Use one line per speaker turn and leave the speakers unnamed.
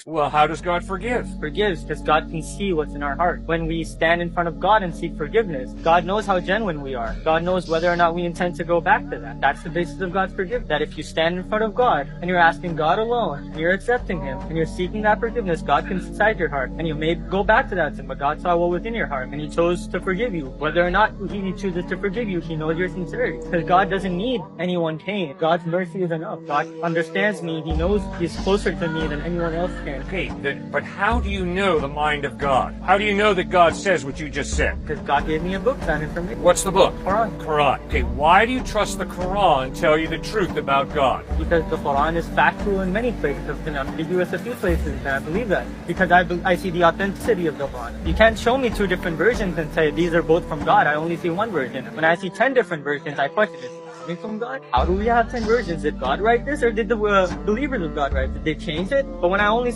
Well, how does God forgive?
Forgives because God can see what's in our heart. When we stand in front of God and seek forgiveness, God knows how genuine we are. God knows whether or not we intend to go back to that. That's the basis of God's forgiveness. That if you stand in front of God and you're asking God alone, and you're accepting Him, and you're seeking that forgiveness, God can see inside your heart. And you may go back to that sin, but God saw what was in your heart, and He chose to forgive you. Whether or not He chooses to forgive you, He knows your sincerity. Because God doesn't need anyone pain. God's mercy is enough. God understands me. He knows He's closer to me than anyone else can.
Okay, but how do you know the mind of God? How do you know that God says what you just said?
Because God gave me a book that information.
What's the book?
Quran.
Quran. Okay, why do you trust the Quran tell you the truth about God?
Because the Quran is factual in many places. It's ambiguous a few places, and I believe that. Because I see the authenticity of the Quran. You can't show me two different versions and say these are both from God. I only see one version. When I see 10 different versions, I question it. From God? How do we have 10 versions? Did God write this, or did the believers of God write it? Did they change it? But when I only